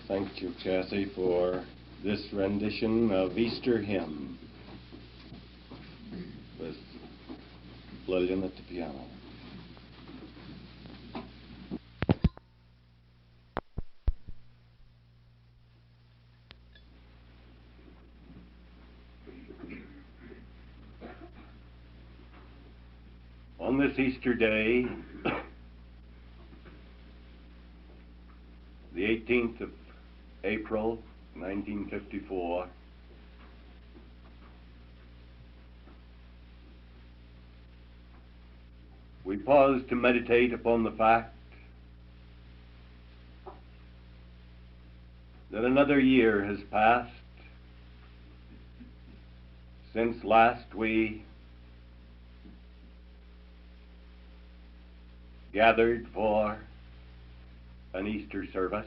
Thank you, Kathy, for this rendition of Easter Hymn with Lillian at the piano. On this Easter day, the 18th of April, 1954, we pause to meditate upon the fact that another year has passed since last we gathered for an Easter service.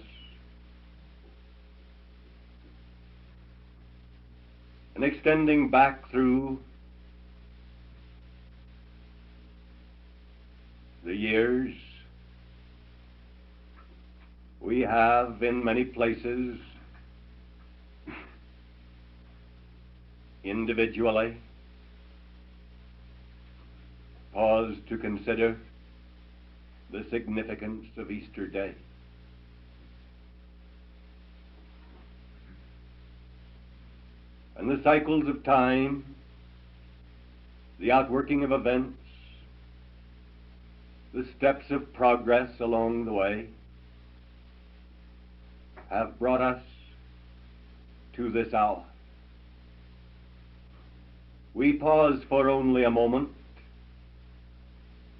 And extending back through the years, we have in many places, individually, paused to consider the significance of Easter Day. And the cycles of time, the outworking of events, the steps of progress along the way have brought us to this hour. We pause for only a moment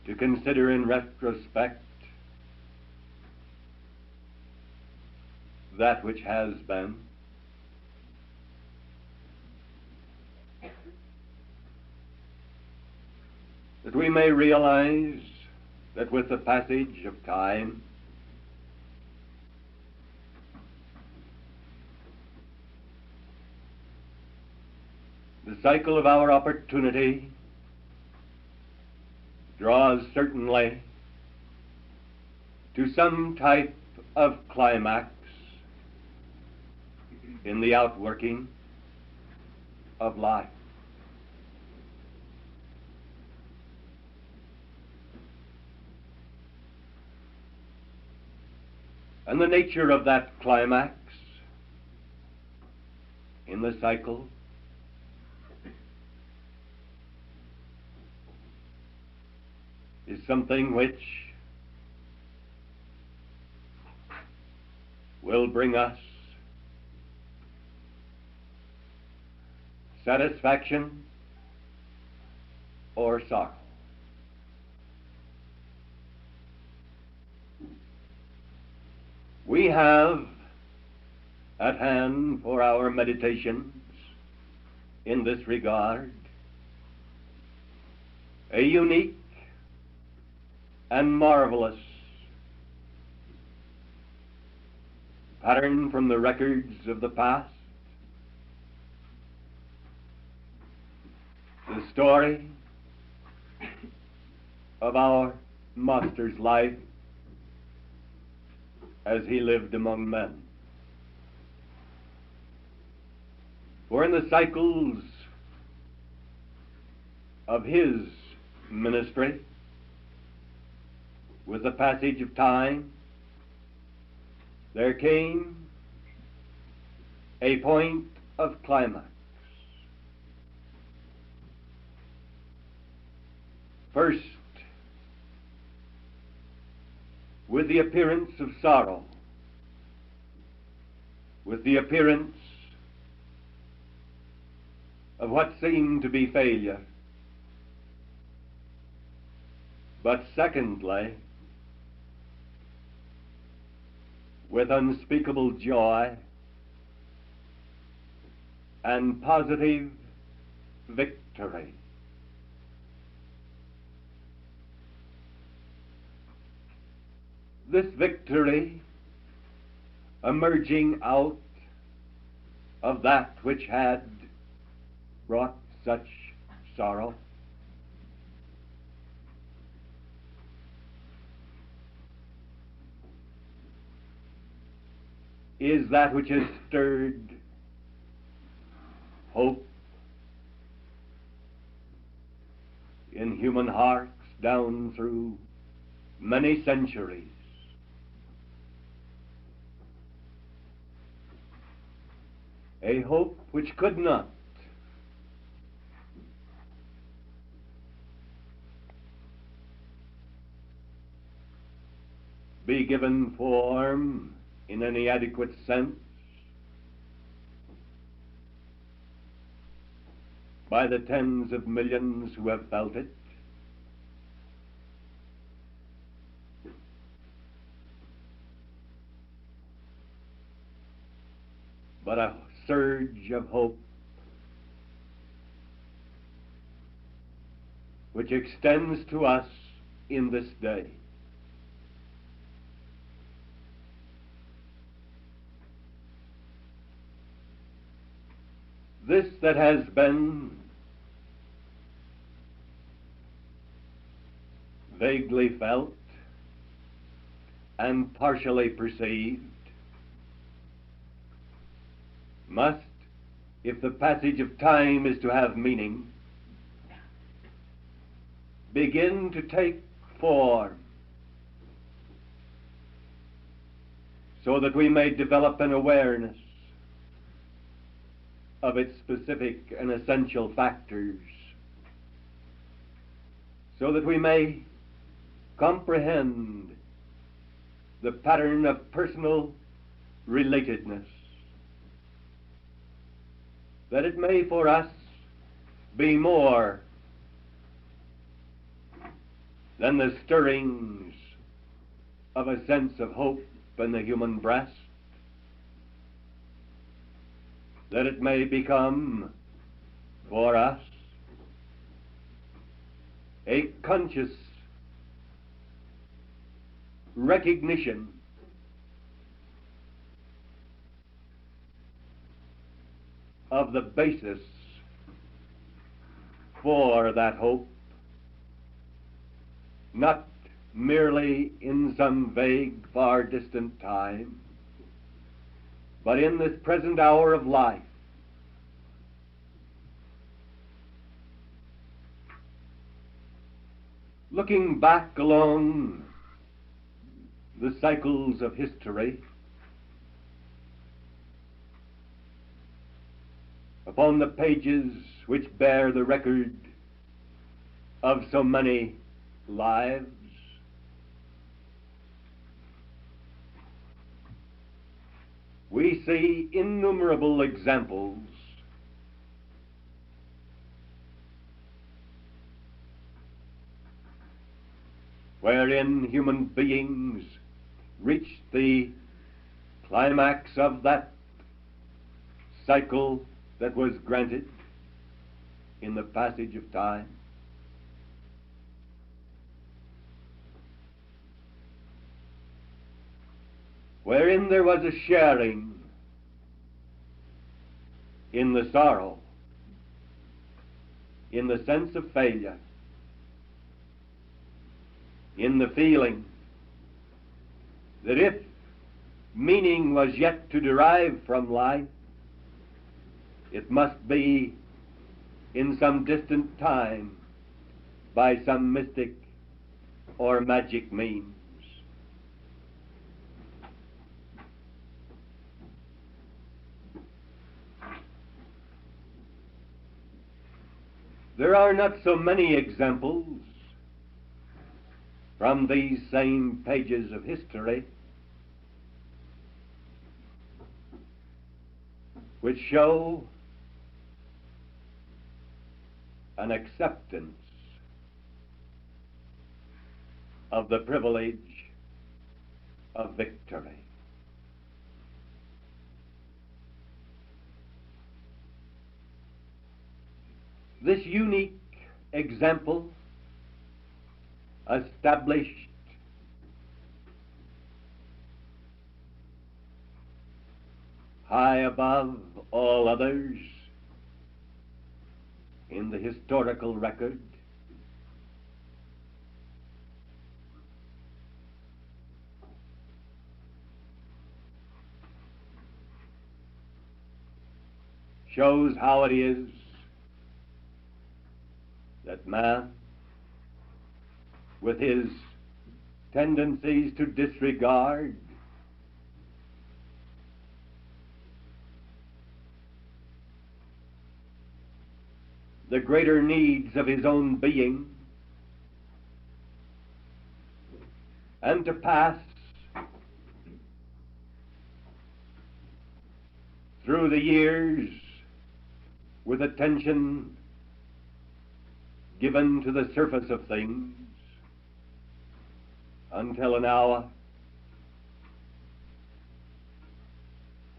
to consider in retrospect that which has been, that we may realize that with the passage of time, the cycle of our opportunity draws certainly to some type of climax in the outworking of life. And the nature of that climax in the cycle is something which will bring us satisfaction or sorrow. We have at hand for our meditations in this regard a unique and marvelous pattern from the records of the past, the story of our Master's life as he lived among men. For in the cycles of his ministry, with the passage of time, there came a point of climax. First, with the appearance of sorrow, with the appearance of what seemed to be failure. But secondly, with unspeakable joy and positive victory. This victory emerging out of that which had brought such sorrow, is that which has stirred hope in human hearts down through many centuries. A hope which could not be given form in any adequate sense by the tens of millions who have felt it. But a surge of hope which extends to us in this day. This that has been vaguely felt and partially perceived must, if the passage of time is to have meaning, begin to take form, so that we may develop an awareness of its specific and essential factors, so that we may comprehend the pattern of personal relatedness, that it may for us be more than the stirrings of a sense of hope in the human breast, that it may become for us a conscious recognition of the basis for that hope, not merely in some vague, far distant time, but in this present hour of life. Looking back along the cycles of history, upon the pages which bear the record of so many lives, we see innumerable examples wherein human beings reach the climax of that cycle that was granted in the passage of time. Wherein there was a sharing in the sorrow, in the sense of failure, in the feeling that if meaning was yet to derive from life, it must be in some distant time by some mystic or magic means. There are not so many examples from these same pages of history which show an acceptance of the privilege of victory. This unique example established high above all others in the historical record shows how it is that man, with his tendencies to disregard the greater needs of his own being, and to pass through the years with attention given to the surface of things until an hour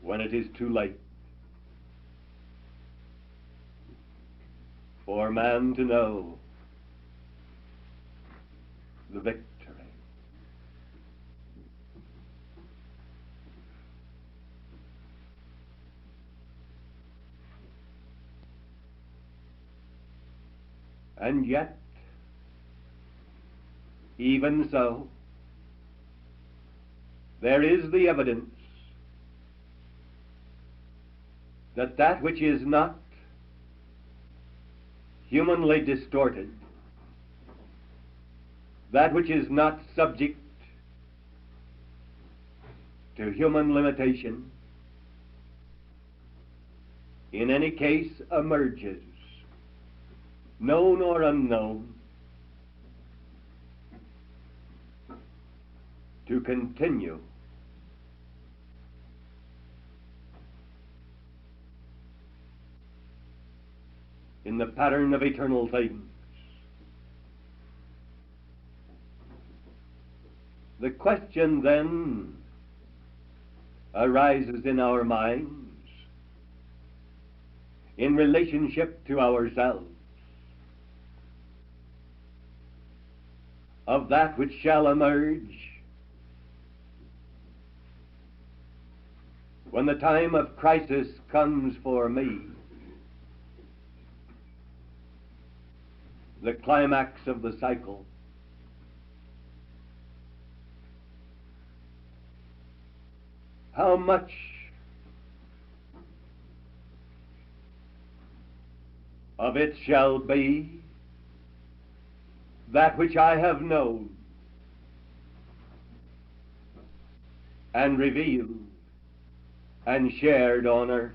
when it is too late for man to know the victory. And yet, even so, there is the evidence that that which is not humanly distorted, that which is not subject to human limitation, in any case emerges, known or unknown, to continue in the pattern of eternal things. The question then arises in our minds in relationship to ourselves of that which shall emerge when the time of crisis comes for me, the climax of the cycle. How much of it shall be that which I have known and revealed and shared on earth.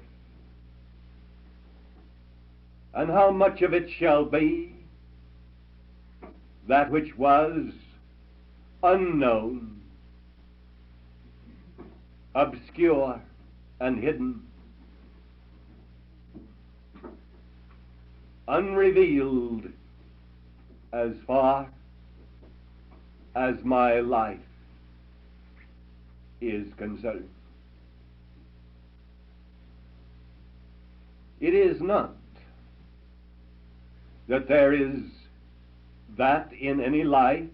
And how much of it shall be that which was unknown, obscure, and hidden, unrevealed as far as my life is concerned. It is not that there is that in any life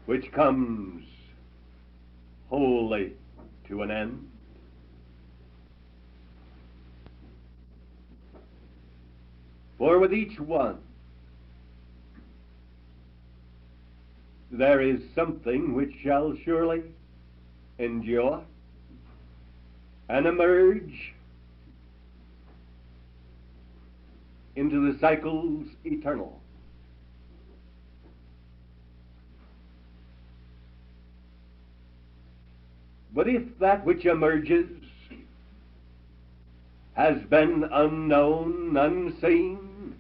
which comes wholly to an end. For with each one there is something which shall surely endure and emerge into the cycles eternal. But if that which emerges has been unknown, unseen,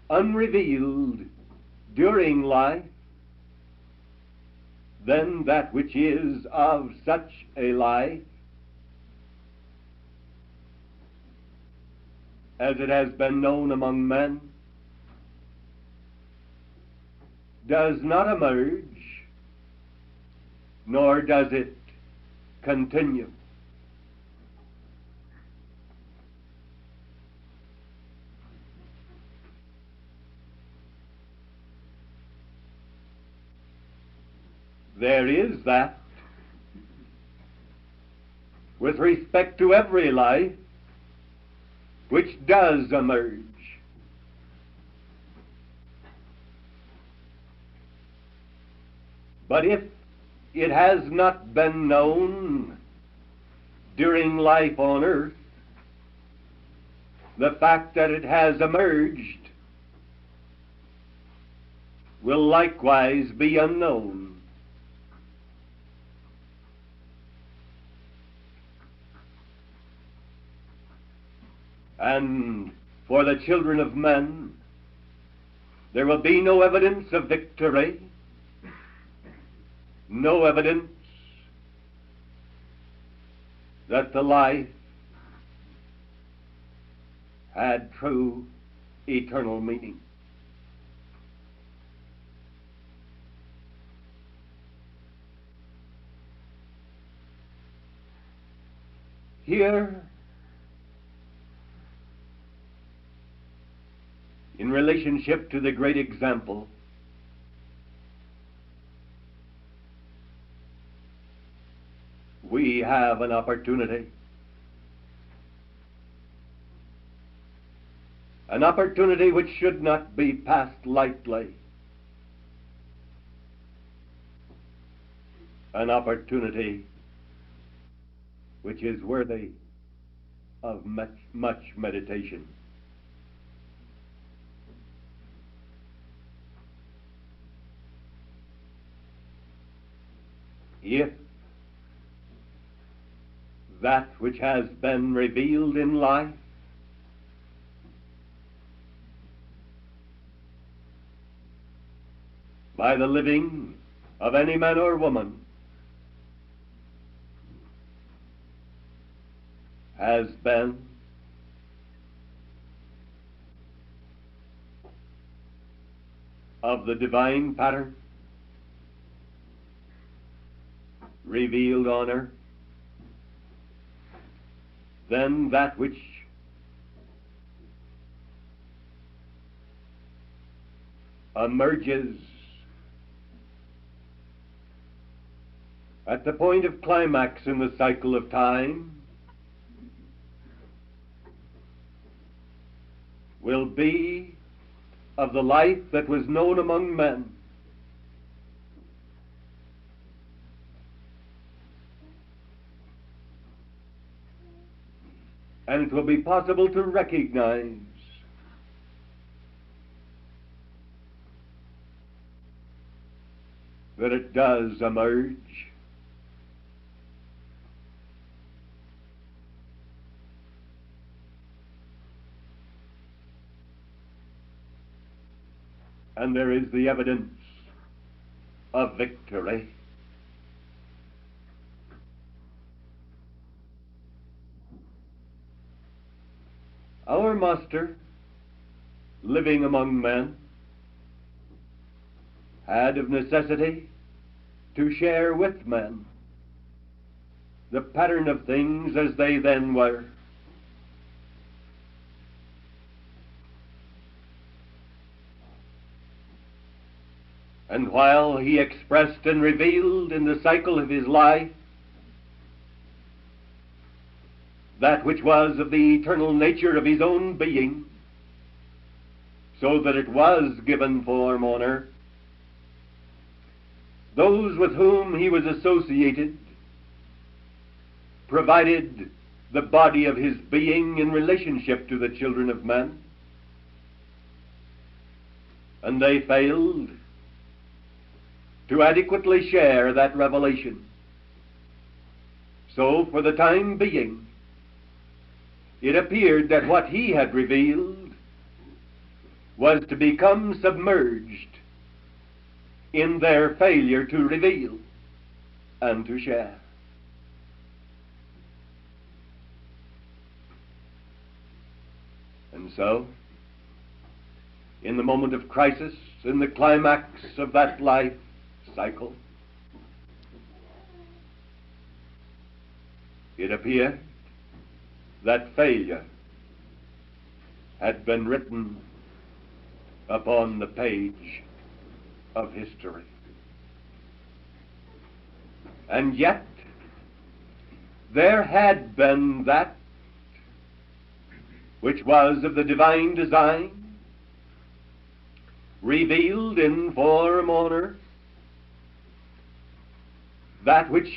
unrevealed during life, then that which is of such a life as it has been known among men does not emerge, nor does it continue. There is that with respect to every life which does emerge. But if it has not been known during life on earth, the fact that it has emerged will likewise be unknown. And for the children of men, there will be no evidence of victory, no evidence that the life had true eternal meaning. Here, in relationship to the great example we have an opportunity which should not be passed lightly, an opportunity which is worthy of much meditation. If that which has been revealed in life by the living of any man or woman has been of the divine pattern revealed on earth, then that which emerges at the point of climax in the cycle of time will be of the life that was known among men. And it will be possible to recognize that it does emerge. And there is the evidence of victory. Our Master, living among men, had of necessity to share with men the pattern of things as they then were. And while he expressed and revealed in the cycle of his life that which was of the eternal nature of his own being, so that it was given form on earth, those with whom he was associated provided the body of his being in relationship to the children of men, and they failed to adequately share that revelation. So, for the time being, it appeared that what he had revealed was to become submerged in their failure to reveal and to share. And so, in the moment of crisis, in the climax of that life cycle, it appeared that failure had been written upon the page of history. And yet, there had been that which was of the divine design, revealed in form on earth, that which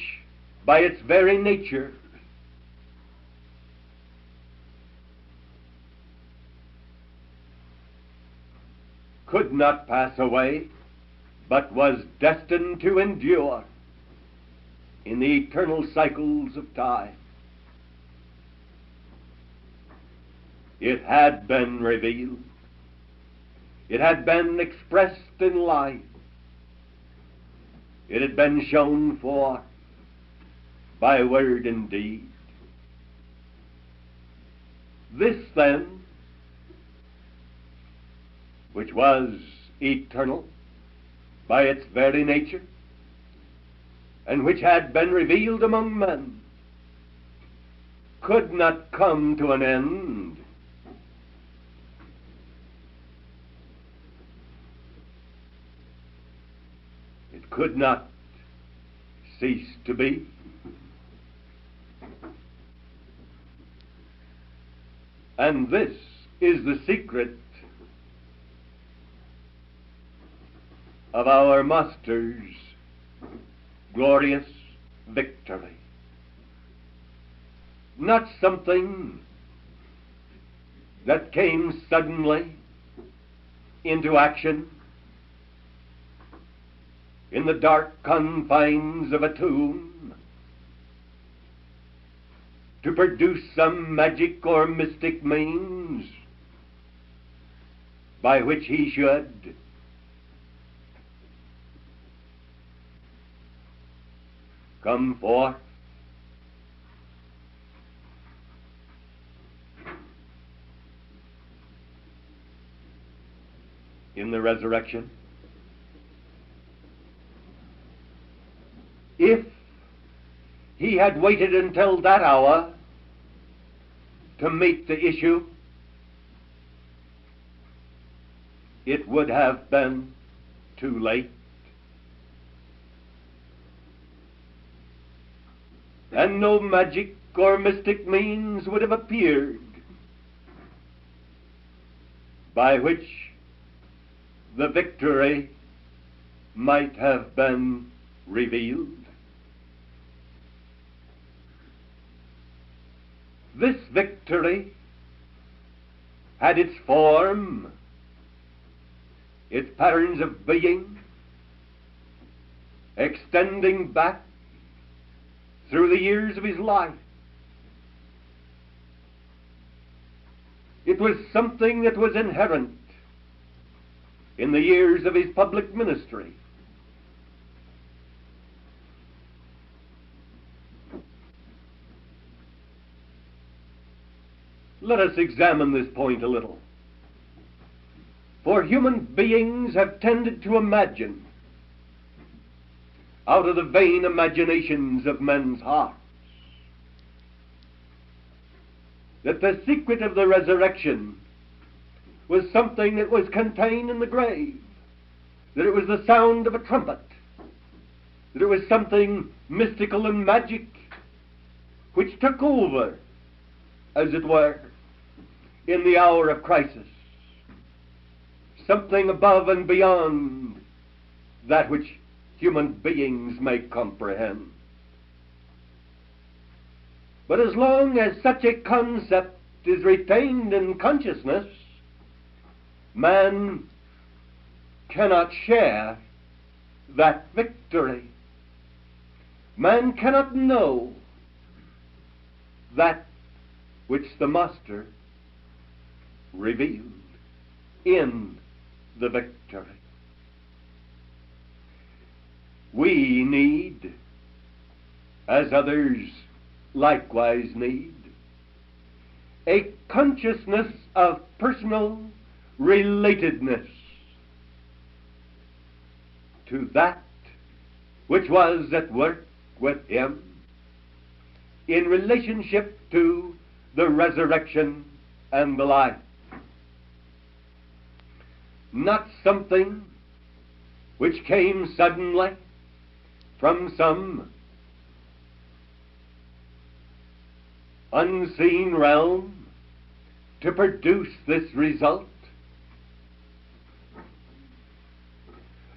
by its very nature could not pass away, but was destined to endure in the eternal cycles of time. It had been revealed. It had been expressed in life. It had been shown forth by word and deed. This, then, which was eternal by its very nature, and which had been revealed among men, could not come to an end could not cease to be. And this is the secret of our Master's glorious victory. Not something that came suddenly into action in the dark confines of a tomb to produce some magic or mystic means by which he should come forth in the resurrection. If he had waited until that hour to meet the issue, it would have been too late. And no magic or mystic means would have appeared by which the victory might have been revealed. This victory had its form, its patterns of being, extending back through the years of his life. It was something that was inherent in the years of his public ministry. Let us examine this point a little. For human beings have tended to imagine out of the vain imaginations of men's hearts that the secret of the resurrection was something that was contained in the grave, that it was the sound of a trumpet, that it was something mystical and magic which took over, as it were, in the hour of crisis, something above and beyond that which human beings may comprehend. But as long as such a concept is retained in consciousness, man cannot share that victory. Man cannot know that which the Master revealed in the victory. We need, as others likewise need, a consciousness of personal relatedness to that which was at work with him in relationship to the resurrection and the life. Not something which came suddenly from some unseen realm to produce this result.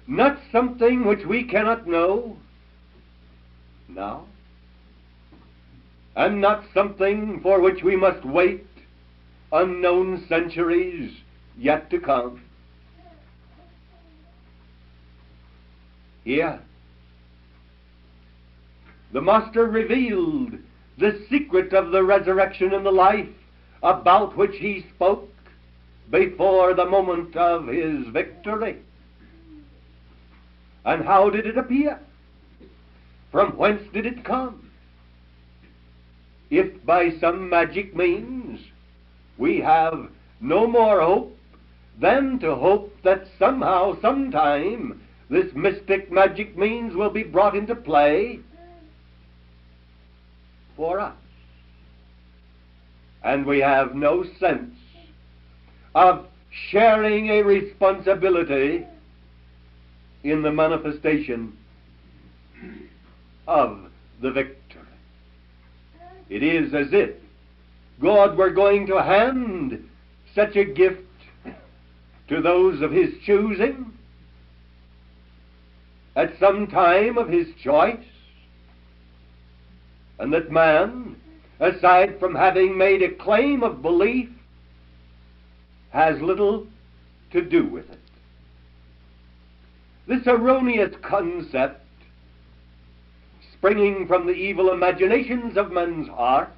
Not something which we cannot know now, and not something for which we must wait unknown centuries yet to come. Here, the Master revealed the secret of the resurrection and the life about which he spoke before the moment of his victory. And how did it appear? From whence did it come? If by some magic means we have no more hope than to hope that somehow, sometime, this mystic magic means will be brought into play for us. And we have no sense of sharing a responsibility in the manifestation of the victory. It is as if God were going to hand such a gift to those of his choosing at some time of his choice, and that man, aside from having made a claim of belief, has little to do with it. This erroneous concept, springing from the evil imaginations of men's hearts,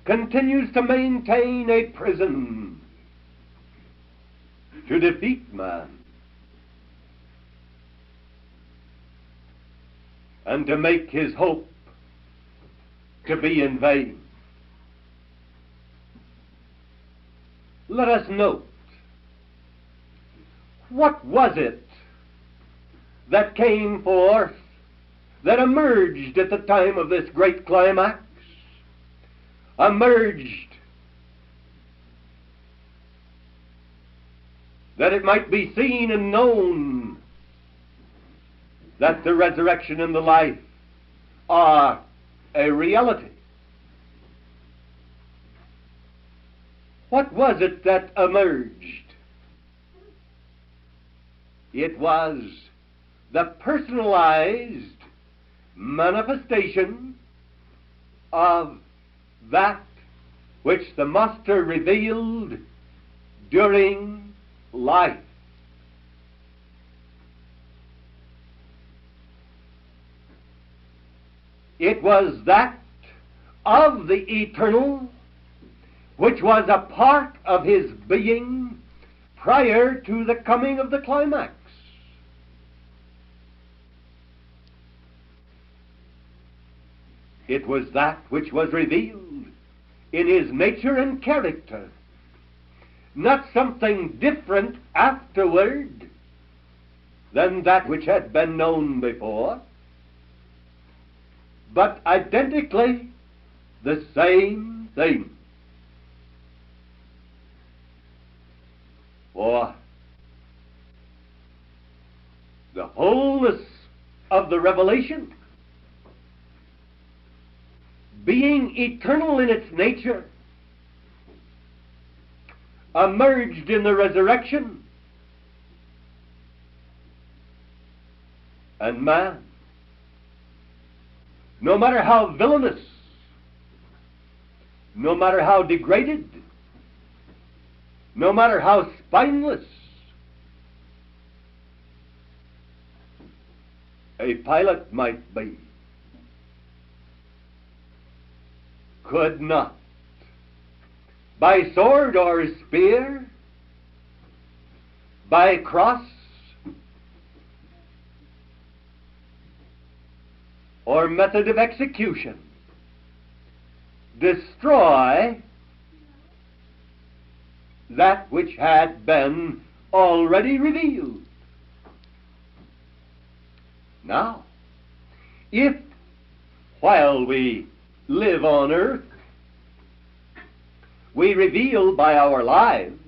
continues to maintain a prison to defeat man and to make his hope to be in vain. Let us note, what was it that came forth, that emerged at the time of this great climax? Emerged that it might be seen and known that the resurrection and the life are a reality. What was it that emerged? It was the personalized manifestation of that which the Master revealed during life. It was that of the eternal which was a part of his being prior to the coming of the climax. It was that which was revealed in his nature and character, not something different afterward than that which had been known before, but identically the same thing. For the wholeness of the revelation, being eternal in its nature, emerged in the resurrection, and man, no matter how villainous, no matter how degraded, no matter how spineless a pilot might be, could not, by sword or spear, by cross or method of execution, destroy that which had been already revealed. Now, if while we live on earth, we reveal by our lives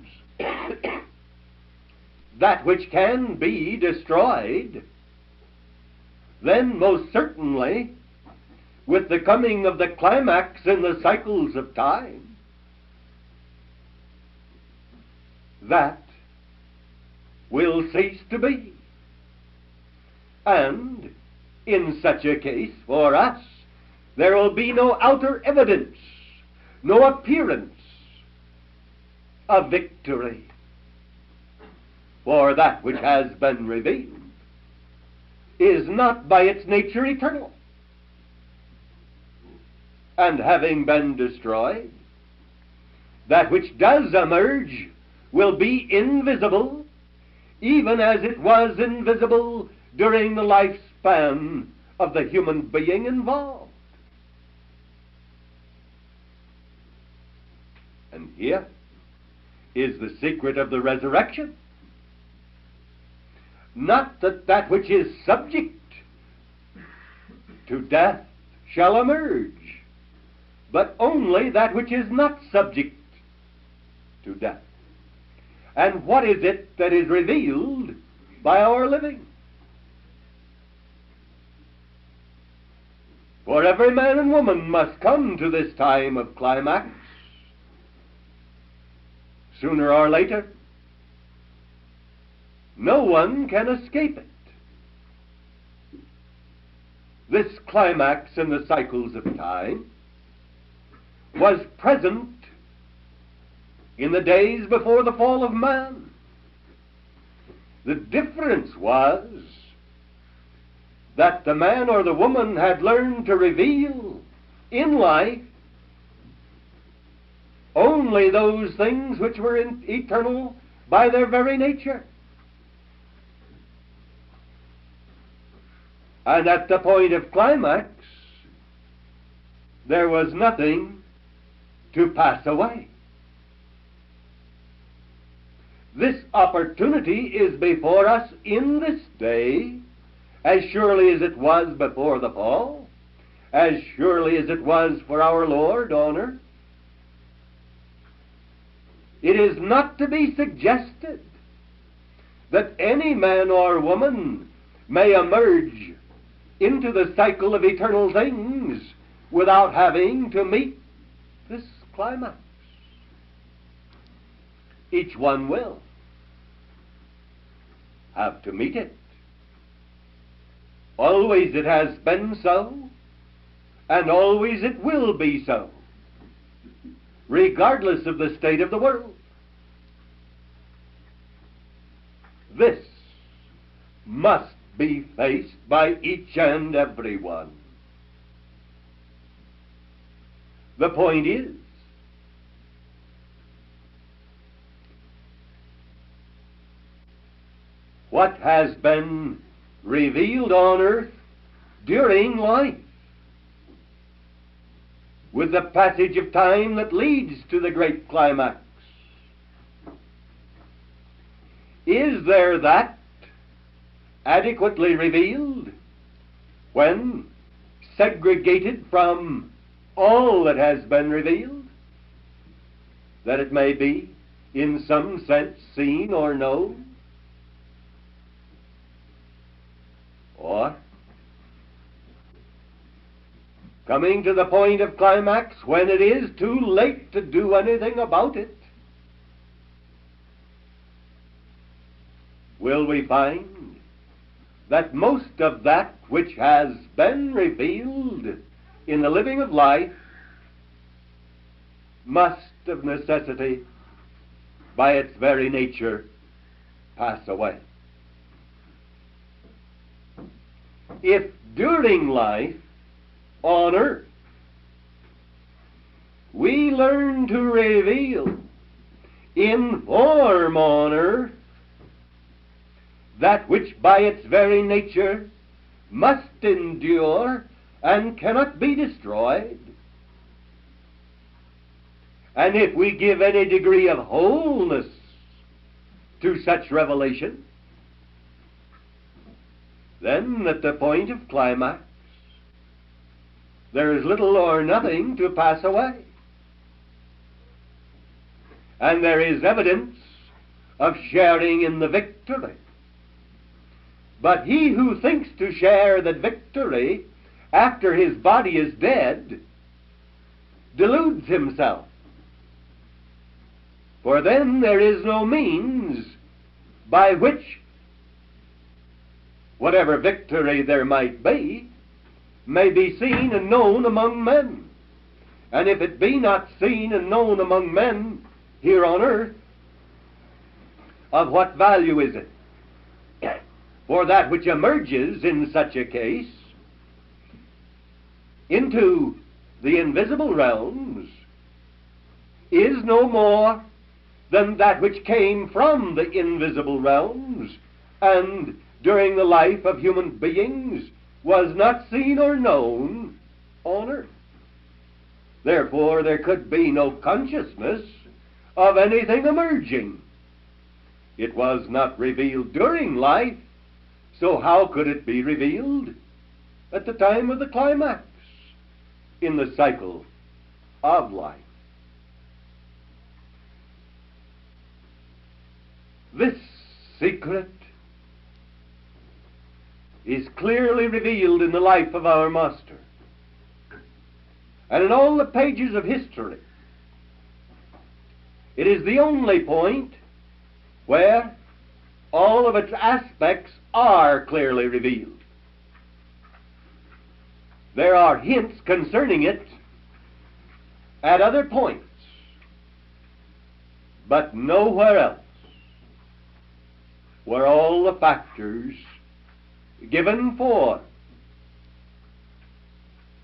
that which can be destroyed, then most certainly, with the coming of the climax in the cycles of time, that will cease to be. And in such a case, for us, there will be no outer evidence, no appearance of victory, for that which has been revealed is not by its nature eternal. And having been destroyed, that which does emerge will be invisible, even as it was invisible during the lifespan of the human being involved. And here is the secret of the resurrection. Not that that which is subject to death shall emerge, but only that which is not subject to death. And what is it that is revealed by our living? For every man and woman must come to this time of climax, sooner or later. No one can escape it. This climax in the cycles of time was present in the days before the fall of man. The difference was that the man or the woman had learned to reveal in life only those things which were eternal by their very nature. And at the point of climax, there was nothing to pass away. This opportunity is before us in this day, as surely as it was before the fall, as surely as it was for our Lord on earth. It is not to be suggested that any man or woman may emerge into the cycle of eternal things without having to meet this climax. Each one will have to meet it. Always it has been so, and always it will be so, regardless of the state of the world. This must be faced by each and every one. The point is, what has been revealed on earth during life, with the passage of time that leads to the great climax? Is there that adequately revealed when segregated from all that has been revealed, that it may be in some sense seen or known? Or, coming to the point of climax, when it is too late to do anything about it, will we find that most of that which has been revealed in the living of life must of necessity, by its very nature, pass away? If during life on earth we learn to reveal in form on earth that which by its very nature must endure and cannot be destroyed, and if we give any degree of wholeness to such revelation, then at the point of climax there is little or nothing to pass away, and there is evidence of sharing in the victory. But he who thinks to share the victory after his body is dead deludes himself, for then there is no means by which whatever victory there might be may be seen and known among men. And if it be not seen and known among men here on earth, of what value is it? For that which emerges in such a case into the invisible realms is no more than that which came from the invisible realms, and during the life of human beings was not seen or known on earth. Therefore, there could be no consciousness of anything emerging. It was not revealed during life, so how could it be revealed at the time of the climax in the cycle of life? This secret is clearly revealed in the life of our Master, and in all the pages of history. It is the only point where all of its aspects are clearly revealed. There are hints concerning it at other points, but nowhere else were all the factors given for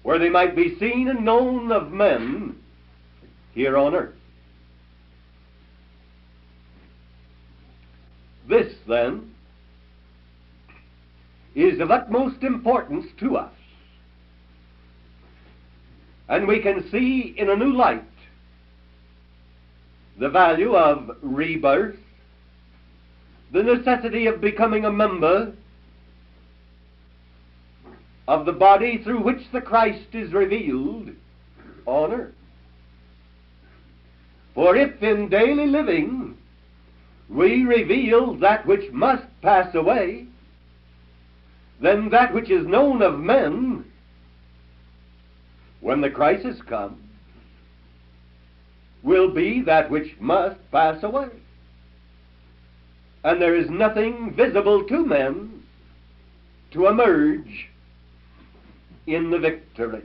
where they might be seen and known of men here on earth. This, then, is of utmost importance to us, and we can see in a new light the value of rebirth, the necessity of becoming a member of the body through which the Christ is revealed on earth. For if in daily living we reveal that which must pass away, then that which is known of men, when the crisis comes, will be that which must pass away. And there is nothing visible to men to emerge in the victory.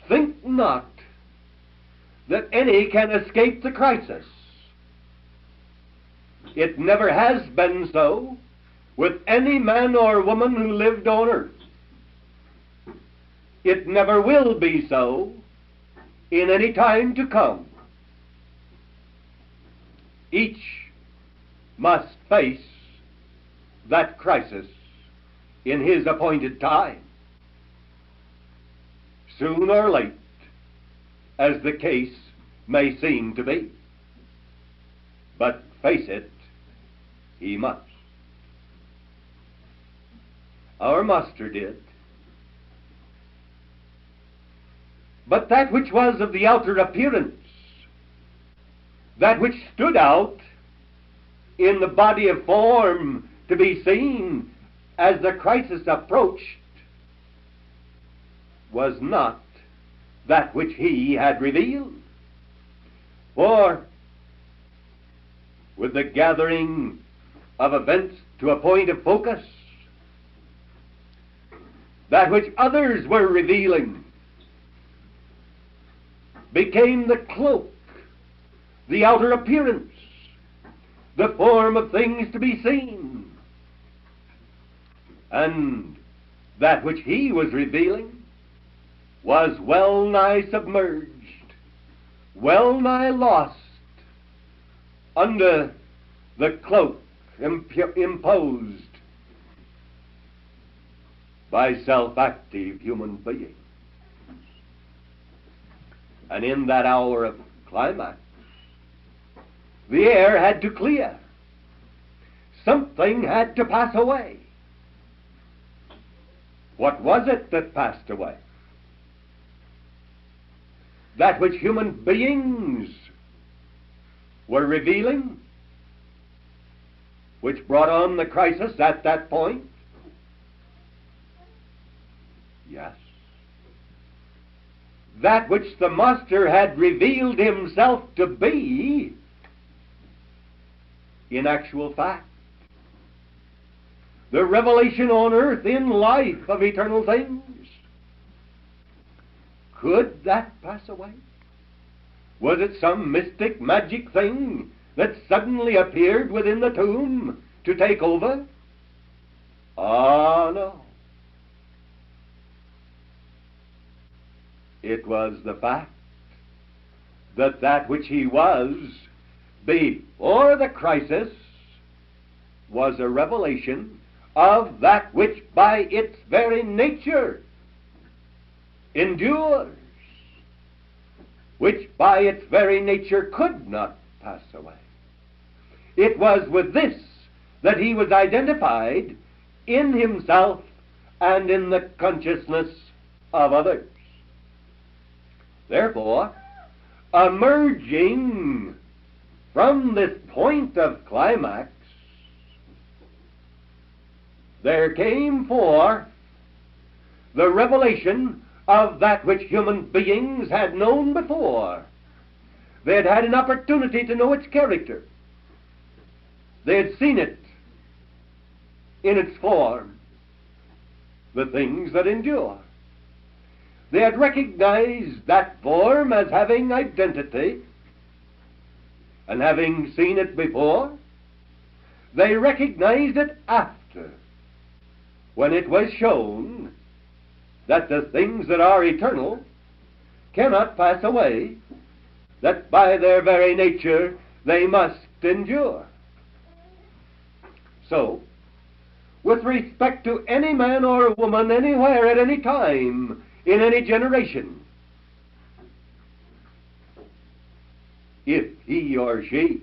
Think not that any can escape the crisis. It never has been so, with any man or woman who lived on earth. It never will be so in any time to come. Each must face that crisis in his appointed time, soon or late, as the case may seem to be. But face it, he must. Our master did. But that which was of the outer appearance, that which stood out in the body of form to be seen as the crisis approached, was not that which he had revealed. For with the gathering of events to a point of focus, that which others were revealing became the cloak, the outer appearance, the form of things to be seen. And that which he was revealing was well nigh submerged, well nigh lost under the cloak imposed by self-active human beings. And in that hour of climax, the air had to clear. Something had to pass away. What was it that passed away? That which human beings were revealing, which brought on the crisis at that point? Yes. That which the Master had revealed himself to be, in actual fact, the revelation on earth in life of eternal things. Could that pass away? Was it some mystic magic thing that suddenly appeared within the tomb to take over? Ah, no. It was the fact that that which he was before the crisis was a revelation of that which by its very nature endures, which by its very nature could not pass away. It was with this that he was identified in himself and in the consciousness of others. Therefore, emerging from this point of climax, there came forth the revelation of that which human beings had known before. They had had an opportunity to know its character. They had seen it in its form, the things that endure. They had recognized that form as having identity, and having seen it before, they recognized it after, when it was shown that the things that are eternal cannot pass away, that by their very nature they must endure. So, with respect to any man or woman anywhere at any time in any generation, if he or she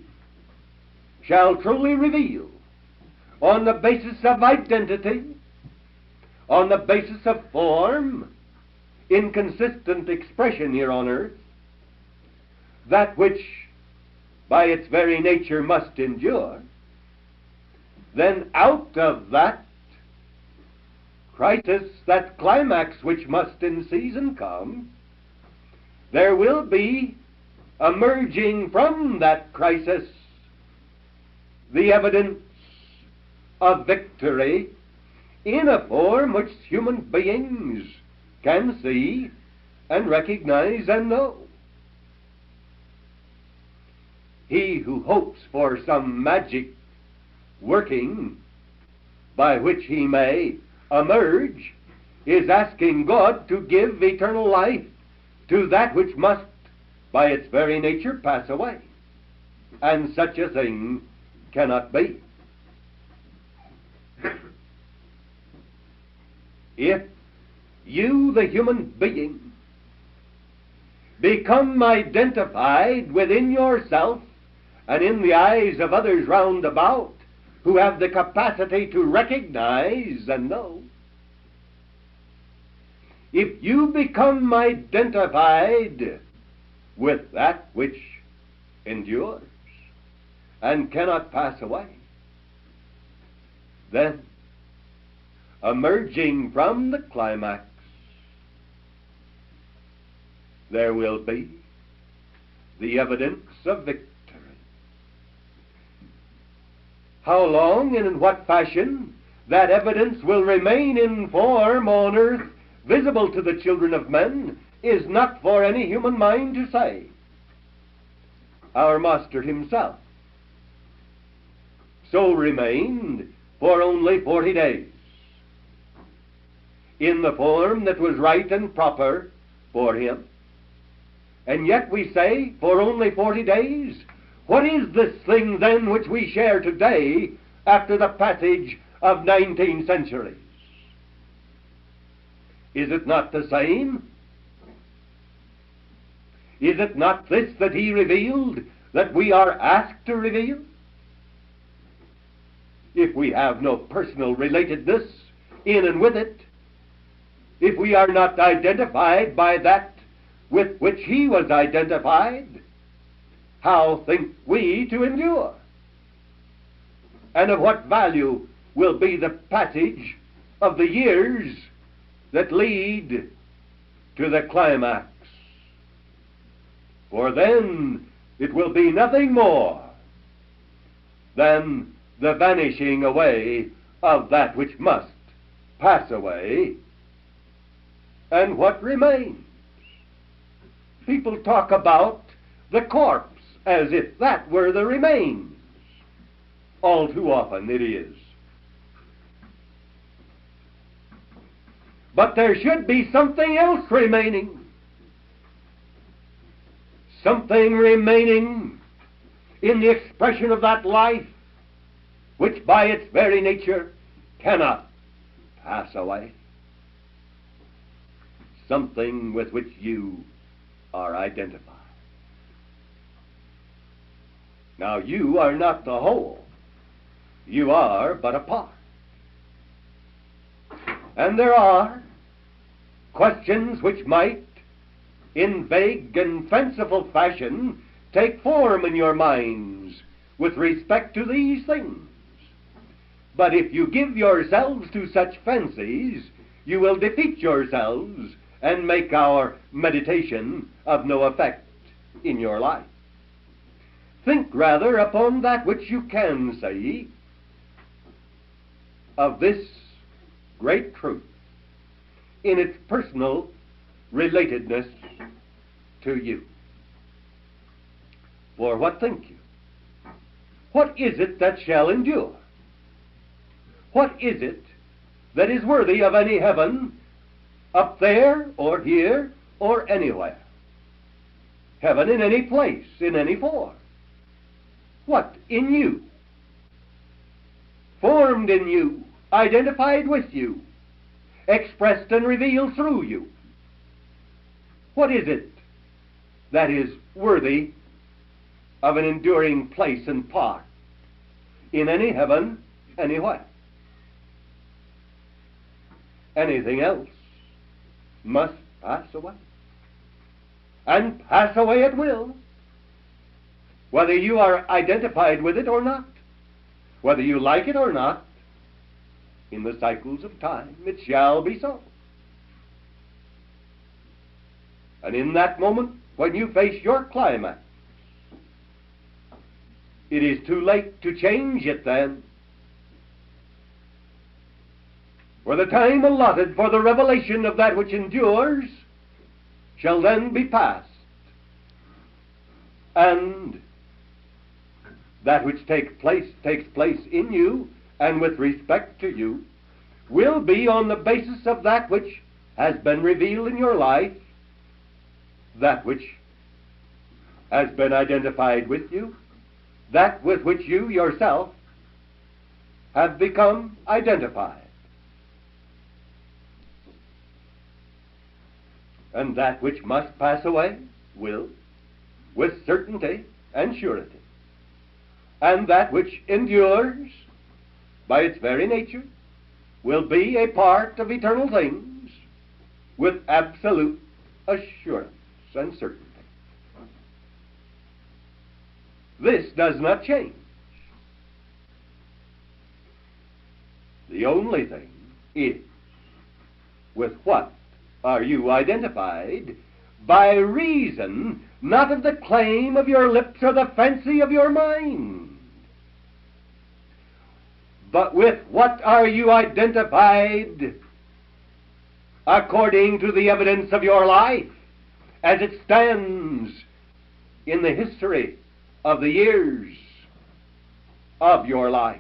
shall truly reveal on the basis of identity, on the basis of form, in consistent expression here on earth, that which by its very nature must endure, then out of that crisis, that climax which must in season come, there will be emerging from that crisis the evidence of victory in a form which human beings can see and recognize and know. He who hopes for some magic working by which he may emerge is asking God to give eternal life to that which must, by its very nature, pass away. And such a thing cannot be. If you, the human being, become identified within yourself and in the eyes of others round about who have the capacity to recognize and know, if you become identified with that which endures and cannot pass away, then, emerging from the climax, there will be the evidence of victory. How long and in what fashion that evidence will remain in form on earth, visible to the children of men, is not for any human mind to say. Our Master himself so remained for only 40 days, in the form that was right and proper for him. And yet we say, for only 40 days? What is this thing then which we share today after the passage of 19 centuries? Is it not the same? Is it not this that he revealed that we are asked to reveal? If we have no personal relatedness in and with it, if we are not identified by that with which he was identified, how think we to endure? And of what value will be the passage of the years that lead to the climax? For then it will be nothing more than the vanishing away of that which must pass away. And what remains? People talk about the corpse as if that were the remains. All too often it is. But there should be something else remaining. Something remaining in the expression of that life which by its very nature cannot pass away. Something with which you are identified. Now you are not the whole. You are but a part. And there are questions which might, in vague and fanciful fashion, take form in your minds with respect to these things. But if you give yourselves to such fancies, you will defeat yourselves and make our meditation of no effect in your life. Think rather upon that which you can say of this great truth in its personal relatedness to you. For what think you? What is it that shall endure? What is it that is worthy of any heaven, up there or here or anywhere? Heaven in any place, in any form. What in you? Formed in you, identified with you, expressed and revealed through you. What is it that is worthy of an enduring place and part in any heaven, anywhere? Anything else must pass away. And pass away it will, whether you are identified with it or not, whether you like it or not. In the cycles of time it shall be so. And in that moment, when you face your climax, it is too late to change it then. For the time allotted for the revelation of that which endures shall then be past, and that which takes place in you and with respect to you will be on the basis of that which has been revealed in your life, that which has been identified with you, that with which you yourself have become identified. And that which must pass away will, with certainty and surety. And that which endures, by its very nature, will be a part of eternal things with absolute assurance and certainty. This does not change. The only thing is, with what are you identified by reason not of the claim of your lips or the fancy of your mind, but with what are you identified according to the evidence of your life as it stands in the history of the years of your life.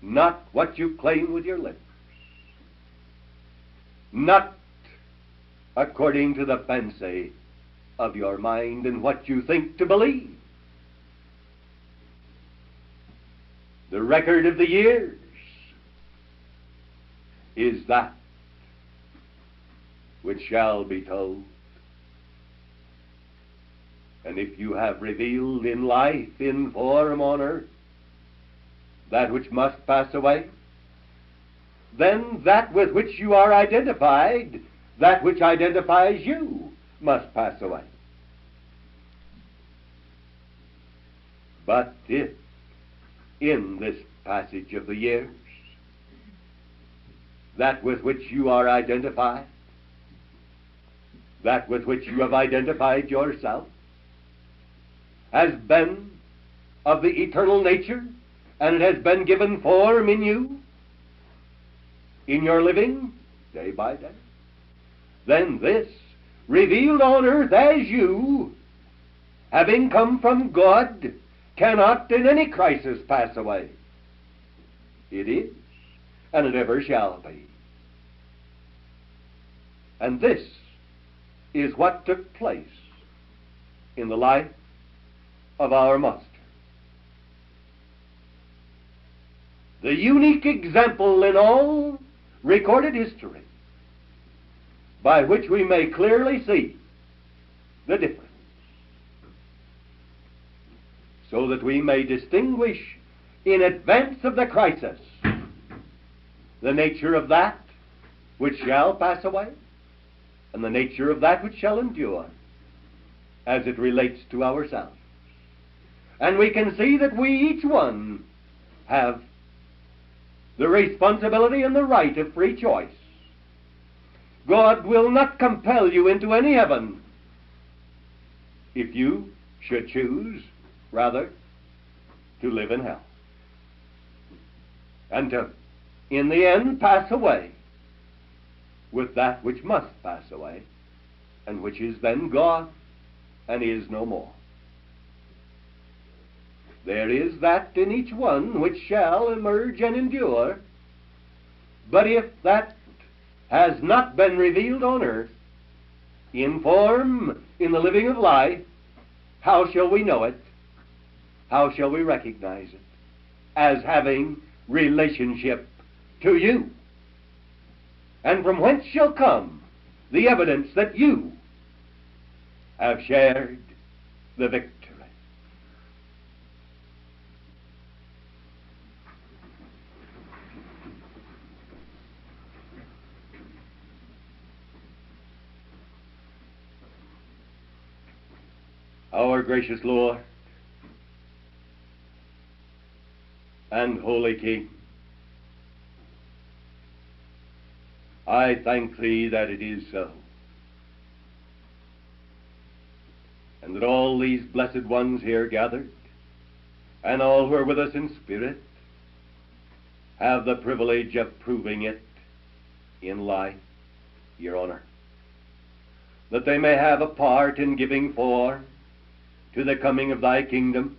Not what you claim with your lips, not according to the fancy of your mind and what you think to believe. The record of the years is that which shall be told. And if you have revealed in life, in form on earth, that which must pass away, then that with which you are identified, that which identifies you, must pass away. But if in this passage of the years, that with which you are identified, that with which you have identified yourself, has been of the eternal nature, and it has been given form in you, in your living, day by day, then this, revealed on earth as you, having come from God, cannot in any crisis pass away. It is, and it ever shall be. And this is what took place in the life of our Master. The unique example in all recorded history by which we may clearly see the difference, so that we may distinguish in advance of the crisis the nature of that which shall pass away and the nature of that which shall endure as it relates to ourselves. And we can see that we each one have the responsibility and the right of free choice. God will not compel you into any heaven if you should choose, rather, to live in hell, and to, in the end, pass away with that which must pass away, and which is then God and is no more. There is that in each one which shall emerge and endure, but if that has not been revealed on earth, in form, in the living of life, how shall we know it? How shall we recognize it as having relationship to you? And from whence shall come the evidence that you have shared the victory? Our gracious Lord and Holy King, I thank Thee that it is so, and that all these blessed ones here gathered, and all who are with us in spirit, have the privilege of proving it in life here on earth, that they may have a part in giving form to the coming of Thy kingdom,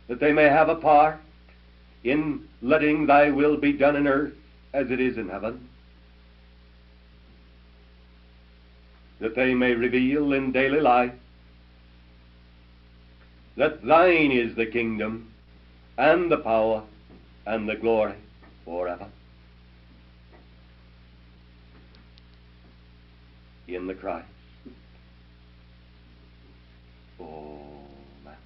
that they may have a part in letting thy will be done in earth as it is in heaven, that they may reveal in daily life that thine is the kingdom and the power and the glory forever. In the Christ. Amen.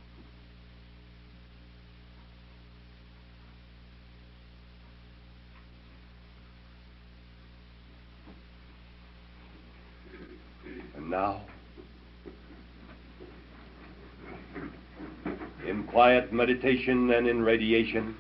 And now, in quiet meditation and in radiation,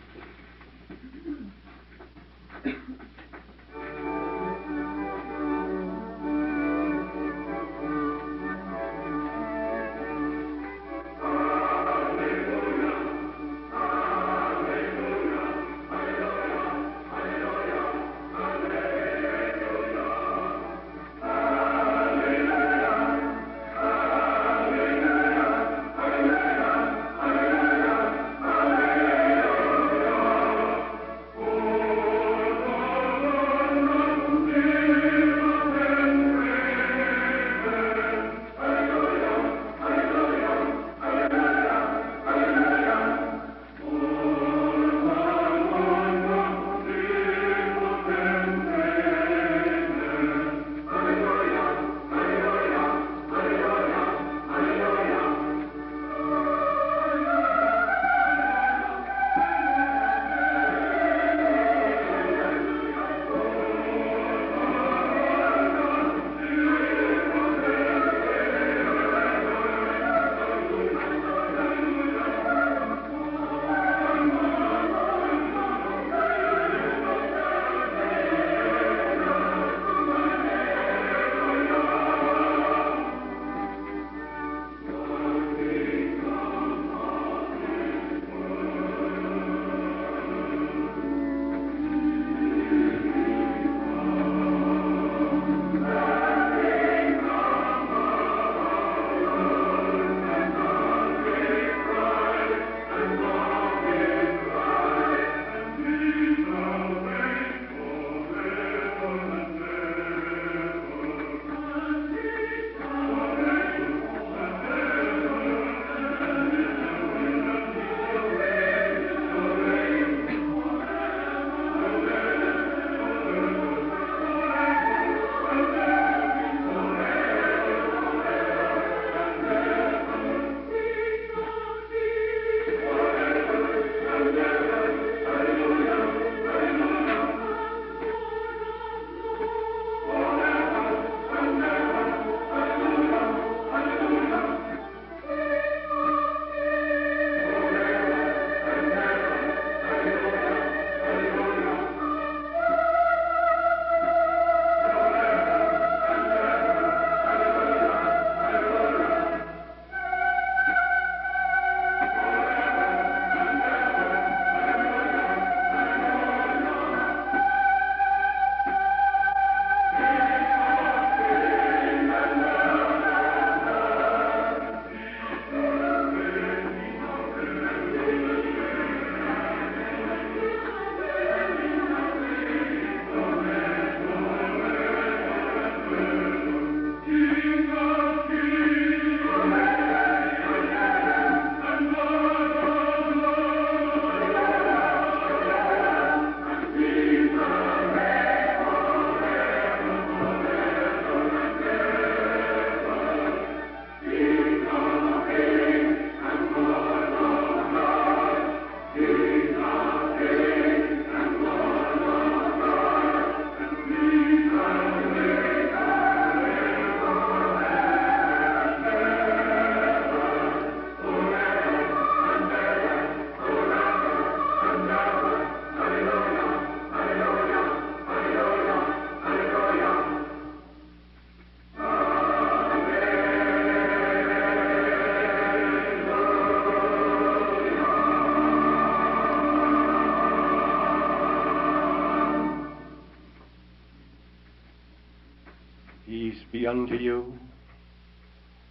Peace be unto you,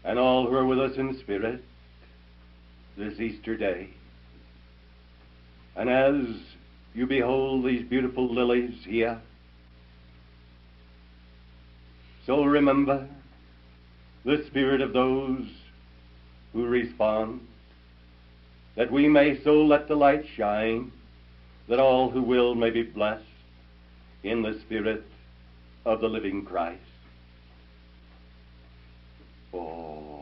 and all who are with us in spirit this Easter day. And as you behold these beautiful lilies here, so remember the spirit of those who respond, that we may so let the light shine, that all who will may be blessed in the spirit of the living Christ. Oh.